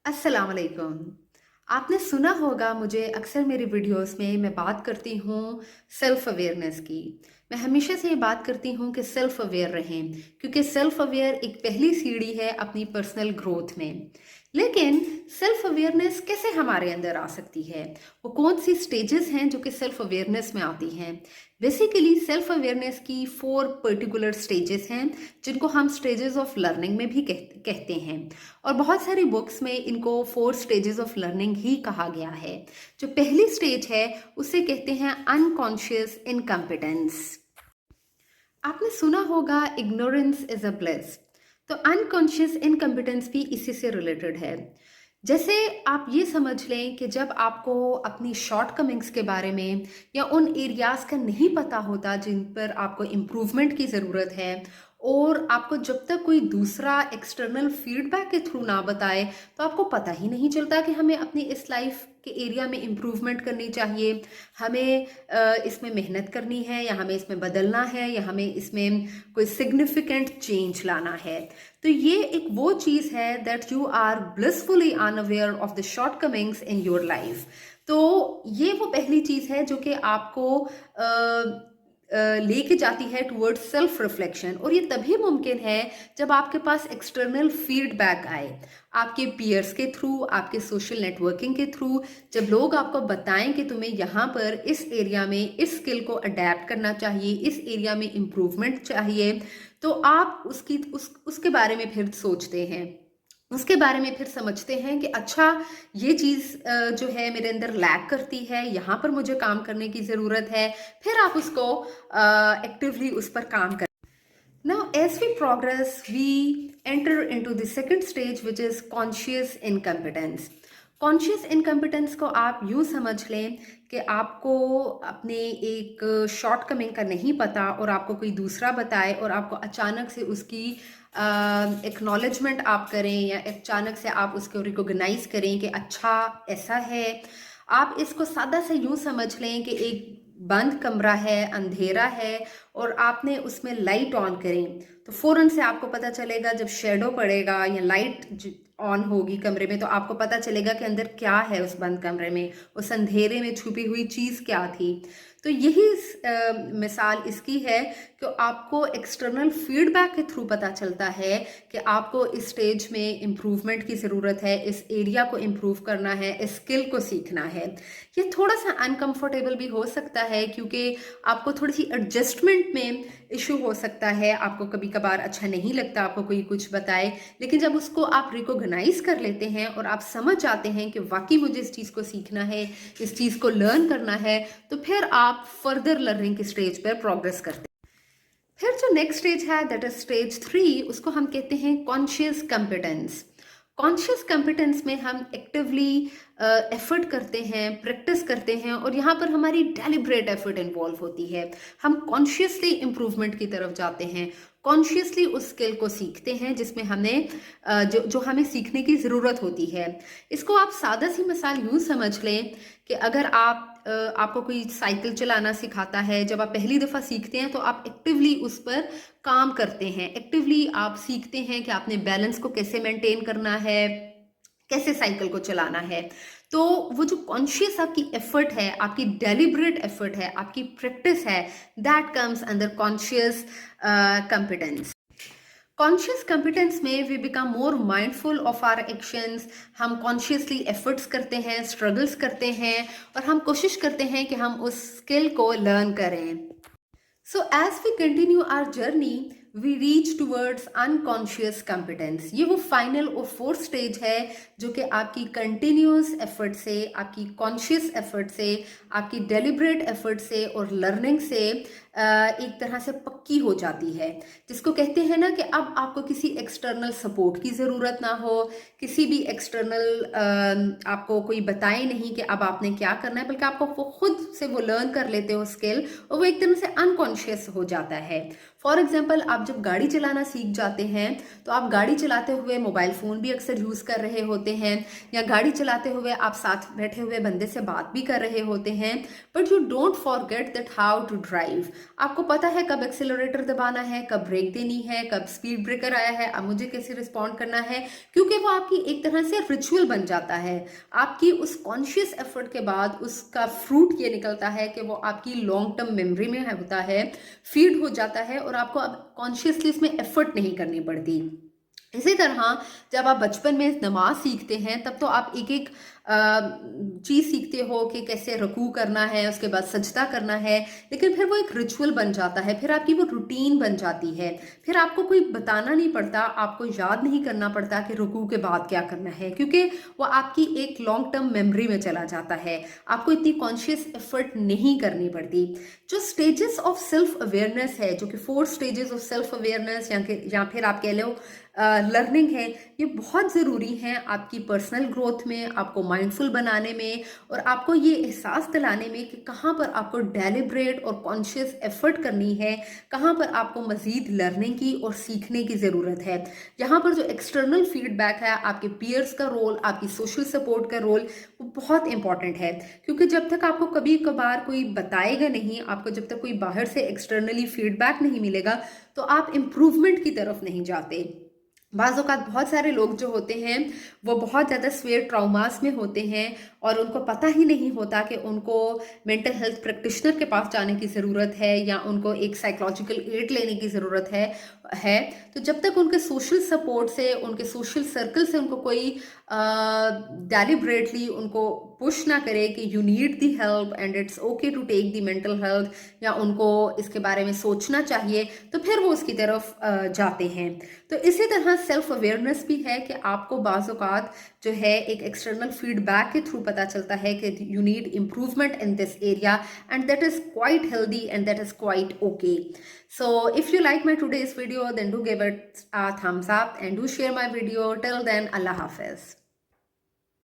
अस्सलाम वालेकुम। आपने सुना होगा मुझे अक्सर मेरी वीडियोस में मैं बात करती हूँ सेल्फ अवेयरनेस की। मैं हमेशा से ये बात करती हूँ कि सेल्फ अवेयर रहें क्योंकि सेल्फ अवेयर एक पहली सीढ़ी है अपनी पर्सनल ग्रोथ में। लेकिन सेल्फ अवेयरनेस कैसे हमारे अंदर आ सकती है? वो कौन सी स्टेजेस हैं जो कि सेल्फ अवेयरनेस में आती हैं? बेसिकली सेल्फ अवेयरनेस की 4 पर्टिकुलर स्टेजेस हैं जिनको हम स्टेजेस ऑफ लर्निंग में भी कहते हैं। और बहुत सारी बुक्स में इनको 4 स्टेजेस ऑफ लर्निंग ही कहा गया है। जो पहली स्टेज है उसे कहते हैं अनकॉन्शियस इनकम्पिटेंस। आपने सुना होगा इग्नोरेंस इज अ ब्लिस। तो अनकॉन्शियस इनकम्पिटेंस भी इसी से रिलेटेड है। जैसे आप ये समझ लें कि जब आपको अपनी शॉर्टकमिंग्स के बारे में या उन एरियाज का नहीं पता होता जिन पर आपको इम्प्रूवमेंट की ज़रूरत है, और आपको जब तक कोई दूसरा एक्सटर्नल फीडबैक के थ्रू ना बताए तो आपको पता ही नहीं चलता कि हमें अपनी इस लाइफ के एरिया में इम्प्रूवमेंट करनी चाहिए, हमें इसमें मेहनत करनी है या हमें इसमें बदलना है या हमें इसमें कोई सिग्निफिकेंट चेंज लाना है। तो ये एक वो चीज़ है that you are blissfully unaware of the shortcomings in your life. तो ये वो पहली चीज़ है जो कि आपको लेके जाती है टुवर्ड्स सेल्फ रिफ्लेक्शन। और ये तभी मुमकिन है जब आपके पास एक्सटर्नल फीडबैक आए, आपके पीयर्स के थ्रू, आपके सोशल नेटवर्किंग के थ्रू। जब लोग आपको बताएं कि तुम्हें यहाँ पर इस एरिया में इस स्किल को अडेप्ट करना चाहिए, इस एरिया में इम्प्रूवमेंट चाहिए, तो आप उसके बारे में फिर सोचते हैं, उसके बारे में फिर समझते हैं कि अच्छा, ये चीज़ जो है मेरे अंदर लैक करती है, यहाँ पर मुझे काम करने की ज़रूरत है। फिर आप उसको एक्टिवली उस पर काम कर। Now, as we progress, we enter into the second stage, which is conscious incompetence. Conscious incompetence को आप यूँ समझ लें कि आपको अपने एक शॉर्ट कमिंग का नहीं पता और आपको कोई दूसरा बताए और आपको अचानक से उसकी एक्नॉलेजमेंट आप करें या अचानक से आप उसको रिकॉग्नाइज करें कि अच्छा ऐसा है। आप इसको सादा से यूँ समझ लें कि एक बंद कमरा है, अंधेरा है, और आपने उसमें लाइट ऑन करें तो फौरन से आपको पता चलेगा, जब शेडो पड़ेगा या लाइट ऑन होगी कमरे में तो आपको पता चलेगा कि अंदर क्या है, उस बंद कमरे में उस अंधेरे में छुपी हुई चीज़ क्या थी। तो यही मिसाल इसकी है कि आपको एक्सटर्नल फीडबैक के थ्रू पता चलता है कि आपको इस स्टेज में इम्प्रूवमेंट की ज़रूरत है, इस एरिया को इम्प्रूव करना है, इस स्किल को सीखना है। ये थोड़ा सा अनकंफर्टेबल भी हो सकता है क्योंकि आपको थोड़ी सी एडजस्टमेंट में इशू हो सकता है, आपको कभी कभार अच्छा नहीं लगता आपको कोई कुछ बताए। लेकिन जब उसको आप रिकॉग्नाइज कर लेते हैं और आप समझ जाते हैं कि वाकई मुझे इस चीज़ को सीखना है, इस चीज़ को लर्न करना है, तो फिर आप फर्दर लर्निंग की स्टेज पर प्रोग्रेस करते हैं। फिर जो नेक्स्ट स्टेज है दैट इज स्टेज 3, उसको हम कहते हैं कॉन्शियस कंपिटेंस। कॉन्शियस कंपिटेंस में हम एक्टिवली एफर्ट करते हैं, प्रैक्टिस करते हैं, और यहाँ पर हमारी डेलिब्रेट एफर्ट इन्वॉल्व होती है। हम कॉन्शियसली इम्प्रूवमेंट की तरफ जाते हैं, कॉन्शियसली उस स्किल को सीखते हैं जिसमें हमें जो जो हमें सीखने की ज़रूरत होती है। इसको आप सादा सी मिसाल यूँ समझ लें कि अगर आपको कोई साइकिल चलाना सिखाता है, जब आप पहली दफ़ा सीखते हैं तो आप एक्टिवली उस पर काम करते हैं, एक्टिवली आप सीखते हैं कि आपने बैलेंस को कैसे मेंटेन करना है, कैसे साइकिल को चलाना है। तो वो जो कॉन्शियस आपकी एफर्ट है, आपकी डेलिब्रेट एफर्ट है, आपकी प्रैक्टिस है, that comes under conscious competence. Conscious competence में we become more mindful of our actions. हम कॉन्शियसली एफर्ट्स करते हैं, स्ट्रगल्स करते हैं, और हम कोशिश करते हैं कि हम उस स्किल को लर्न करें। So as we continue our journey we reach towards unconscious competence. ये वो फाइनल और फोर्थ स्टेज है जो कि आपकी कंटिन्यूस एफर्ट से, आपकी कॉन्शियस एफर्ट से, आपकी डेलिब्रेट एफर्ट से और लर्निंग से एक तरह से पक्की हो जाती है, जिसको कहते हैं ना कि अब आपको किसी एक्सटर्नल सपोर्ट की ज़रूरत ना हो, किसी भी एक्सटर्नल आपको कोई बताए नहीं कि अब आपने क्या करना है, बल्कि आपको वो खुद से वो लर्न कर लेते हो स्किल, और वो एक तरह से अनकॉन्शियस हो जाता है। फॉर एग्जाम्पल, आप जब गाड़ी चलाना सीख जाते हैं तो आप गाड़ी चलाते हुए मोबाइल फ़ोन भी अक्सर यूज़ कर रहे होते हैं, या गाड़ी चलाते हुए आप साथ बैठे हुए बंदे से बात भी कर रहे होते हैं, but you don't forget that how to drive. आपको पता है कब एक्सेलरेटर दबाना है, कब ब्रेक देनी है, कब स्पीड ब्रेकर आया है, अब मुझे कैसे रिस्पॉन्ड करना है, क्योंकि वो आपकी एक तरह से रिचुअल बन जाता है। आपकी उस कॉन्शियस एफर्ट के बाद उसका फ्रूट ये निकलता है कि वो आपकी लॉन्ग टर्म मेमोरी में होता है, फीड हो जाता है और आपको अब कॉन्शियसली इसमें एफर्ट नहीं करनी पड़ती। इसी तरह जब आप बचपन में नमाज सीखते हैं तब तो आप एक एक चीज़ सीखते हो कि कैसे रुकू करना है, उसके बाद सजदा करना है, लेकिन फिर वो एक रिचुअल बन जाता है, फिर आपकी वो रूटीन बन जाती है, फिर आपको कोई बताना नहीं पड़ता, आपको याद नहीं करना पड़ता कि रुकू के बाद क्या करना है, क्योंकि वो आपकी एक लॉन्ग टर्म मेमोरी में चला जाता है, आपको इतनी कॉन्शियस एफर्ट नहीं करनी पड़ती। जो स्टेजेस ऑफ सेल्फ अवेयरनेस है, जो कि 4 स्टेजेस ऑफ सेल्फ अवेयरनेस या फिर आप कह लो लर्निंग है, ये बहुत ज़रूरी हैं आपकी पर्सनल ग्रोथ में, आपको माइंडफुल बनाने में और आपको ये एहसास दिलाने में कि कहाँ पर आपको डेलिब्रेट और कॉन्शियस एफर्ट करनी है, कहाँ पर आपको मज़ीद लर्निंग की और सीखने की ज़रूरत है। यहाँ पर जो एक्सटर्नल फीडबैक है, आपके पीयर्स का रोल, आपकी सोशल सपोर्ट का रोल, वो बहुत इंपॉर्टेंट है, क्योंकि जब तक आपको कभी कभार कोई बताएगा नहीं, आपको जब तक कोई बाहर से एक्सटर्नली फीडबैक नहीं मिलेगा, तो आप इम्प्रूवमेंट की तरफ नहीं जाते। बाज़ औक़ात बहुत सारे लोग जो होते हैं वो बहुत ज़्यादा स्वेयर ट्रॉमास में होते हैं और उनको पता ही नहीं होता कि उनको मेंटल हेल्थ प्रैक्टिशनर के पास जाने की ज़रूरत है या उनको एक साइकोलॉजिकल एड लेने की ज़रूरत है। तो जब तक उनके सोशल सपोर्ट से, उनके सोशल सर्कल से उनको कोई डेलिब्रेटली उनको पुश ना करे कि you need the help and it's okay to take the mental health, या उनको इसके बारे में सोचना चाहिए, तो फिर वो उसकी तरफ जाते हैं। तो इसी तरह सेल्फ अवेयरनेस भी है कि आपको बाज़ औक़ात जो है एक एक्सटर्नल फीडबैक के थ्रू पता चलता है कि you need improvement in this area and that is quite healthy and that is quite okay. So if you like my today's video, then do give it a thumbs up and do share my video. Till then, Allah Hafiz.